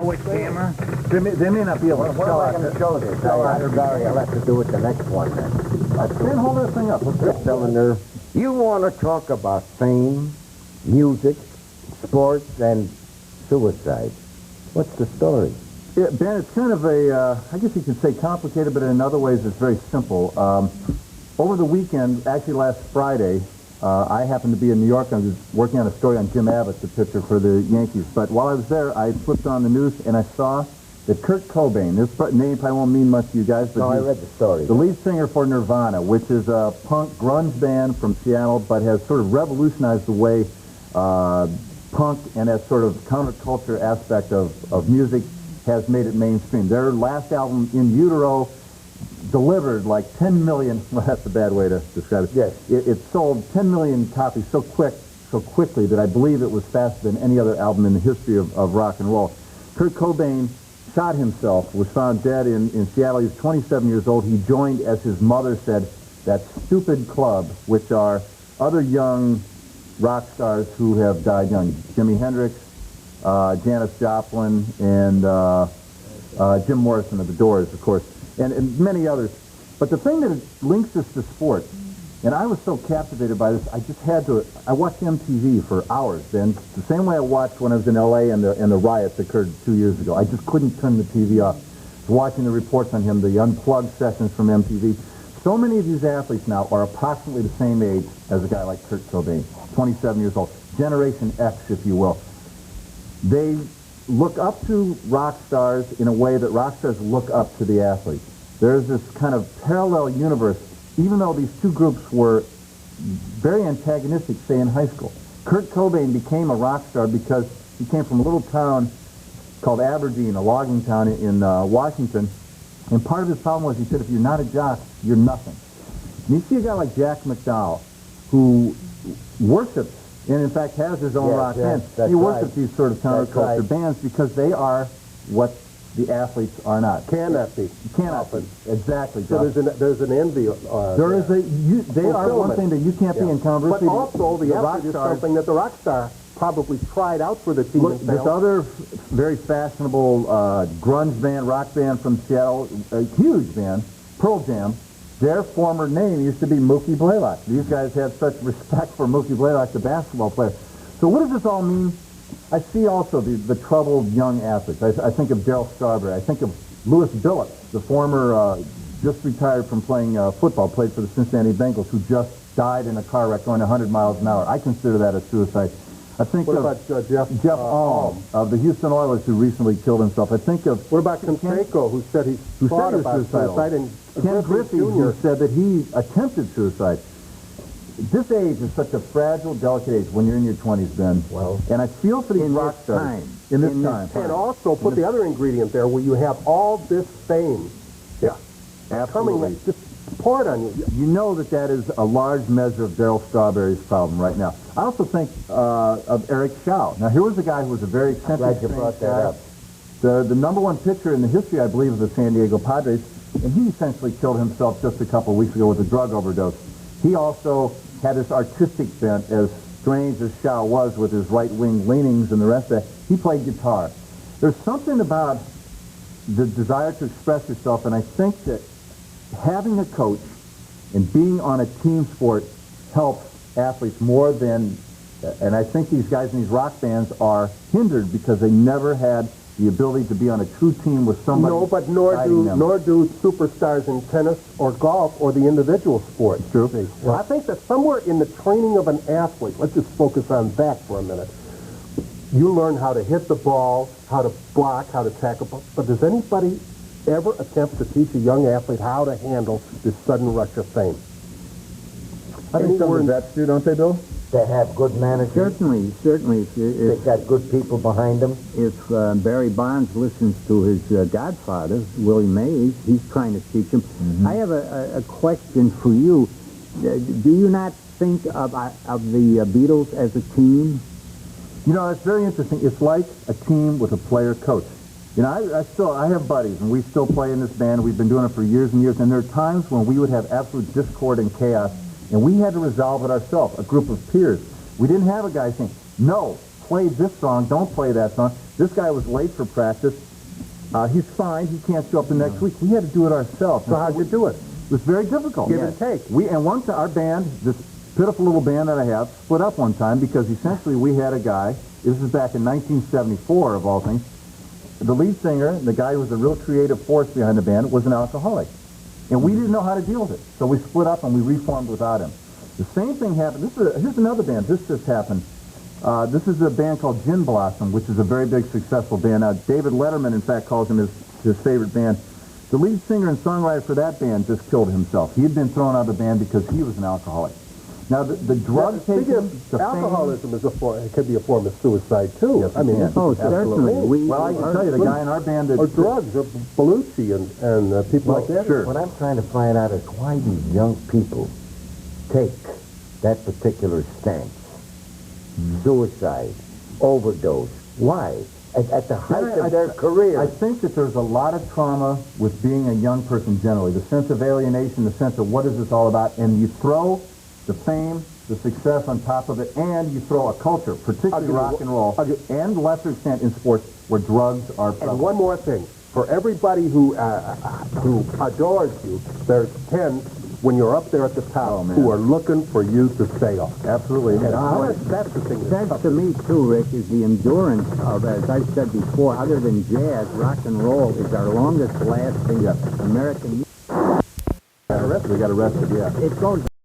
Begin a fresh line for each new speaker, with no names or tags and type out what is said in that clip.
Which camera?
They may not be able to
What am I going to show this? Barry, I'll have to do it the next one then.
Then hold this thing up.
Rick Telander, you want to talk about fame, music, sports, and suicide. What's the story?
Yeah, Ben, it's kind of a, I guess you could say complicated, but in other ways it's very simple. Over the weekend, actually last Friday, I happened to be in New York. I was working on a story on Jim Abbott, the pitcher for the Yankees. But while I was there, I flipped on the news and I saw that Kurt Cobain, this name probably won't mean much to you guys, but
No, I read the story.
The lead singer for Nirvana, which is a punk grunge band from Seattle, but has sort of revolutionized the way punk and that sort of counterculture aspect of music has made it mainstream. Their last album, In Utero, delivered like 10 million, well, that's a bad way to describe it.
Yes.
It sold 10 million copies so quickly that I believe it was faster than any other album in the history of rock and roll. Kurt Cobain shot himself, was found dead in Seattle. He was 27 years old. He joined, as his mother said, that stupid club, which are other young rock stars who have died young. Jimi Hendrix, Janis Joplin, and Jim Morrison of the Doors, of course, and many others. But the thing that links us to sport, and I was so captivated by this, I just had to, I watched MTV for hours then, the same way I watched when I was in LA and the riots occurred 2 years ago. I just couldn't turn the TV off. Watching the reports on him, the unplugged sessions from MTV. So many of these athletes now are approximately the same age as a guy like Kurt Cobain, 27 years old. Generation X, if you will. They look up to rock stars in a way that rock stars look up to the athletes. There's this kind of parallel universe, even though these two groups were very antagonistic, say, in high school. Kurt Cobain became a rock star because he came from a little town called Aberdeen, a logging town in Washington, and part of his problem was, he said, if you're not a jock, you're nothing. And you see a guy like Jack McDowell, who worships, and in fact has his own rock band. He worships these sort of counterculture bands because they are what the athletes are not.
Cannot be.
Cannot be. Exactly.
So there's an envy.
There is they are one thing that you can't be in conversely.
But also the athlete is something that the rock star probably tried out for the team.
Look, this other very fashionable grunge band, rock band from Seattle, a huge band, Pearl Jam, their former name used to be Mookie Blaylock. These guys have such respect for Mookie Blaylock, the basketball player. So what does this all mean? I see also the troubled young athletes. I think of Darryl Strawberry. I think of Louis Billups, the former, just retired from playing football, played for the Cincinnati Bengals, who just died in a car wreck going 100 miles an hour. I consider that a suicide. I think
what
of
about
Jeff Alm of the Houston Oilers, who recently killed himself. I think of
what about Canseco, who said he thought about suicide, and
Ken Griffey, who said that he attempted suicide. This age is such a fragile, delicate age when you're in your 20s, Ben.
Well,
and I feel for these rock stars in this time.
And also put the other ingredient there, where you have all this fame.
Yeah, absolutely.
Coming, just poured on you.
You know that is a large measure of Darryl Strawberry's problem right now. I also think of Eric Shaw. Now, here was a guy who was a very eccentric.
Glad you brought that up.
The number one pitcher in the history, I believe, of the San Diego Padres, and he essentially killed himself just a couple of weeks ago with a drug overdose. He also had this artistic bent, as strange as Shaw was with his right-wing leanings and the rest of that. He played guitar. There's something about the desire to express yourself, and I think that having a coach and being on a team sport helps athletes more than, and I think these guys in these rock bands are hindered because they never had the ability to be on a true team with somebody.
No, but nor do superstars in tennis or golf or the individual sport.
True.
Well, I think that somewhere in the training of an athlete, let's just focus on that for a minute. You learn how to hit the ball, how to block, how to tackle. But does anybody ever attempt to teach a young athlete how to handle this sudden rush of fame?
I think some of the vets do, don't they, Bill?
They have good managers.
Certainly.
They got good people behind them.
If Barry Bonds listens to his godfather, Willie Mays, he's trying to teach him. Mm-hmm. I have a question for you. Do you not think of the Beatles as a team?
You know, it's very interesting. It's like a team with a player coach. You know, I have buddies, and we still play in this band. We've been doing it for years and years, and there are times when we would have absolute discord and chaos, and we had to resolve it ourselves, a group of peers. We didn't have a guy saying, no, play this song, don't play that song. This guy was late for practice. He's fine. He can't show up the next week. We had to do it ourselves.
So how'd you do it?
It was very difficult.
Give and take.
And once our band, this pitiful little band that I have, split up one time because essentially we had a guy, this is back in 1974 of all things, the lead singer, the guy who was the real creative force behind the band, was an alcoholic. And we didn't know how to deal with it. So we split up and we reformed without him. The same thing happened. Here's another band. This just happened. This is a band called Gin Blossom, which is a very big, successful band. Now, David Letterman, in fact, calls him his favorite band. The lead singer and songwriter for that band just killed himself. He had been thrown out of the band because he was an alcoholic. Now, the drug taking, the
alcoholism is it could be a form of suicide too.
Yes,
I mean,
certainly.
Well, I can tell you, the guy in our band that...
Or drugs, or Belushi and people like that.
Sure.
What I'm trying to find out is why these young people take that particular stance. Suicide, overdose. Why? At the height of their career.
I think that there's a lot of trauma with being a young person generally. The sense of alienation, the sense of what is this all about, and you throw the fame, the success on top of it, and you throw a culture, particularly rock and roll, and lesser extent in sports, where drugs are prevalent.
And one more thing. For everybody who adores you, there's 10 when you're up there at the top who are looking for you to fail.
Absolutely.
And that's the thing.
That's to me, too, Rick, is the endurance of, as I said before, other than jazz, rock and roll is our longest lasting American music.
We got arrested, yeah.
It goes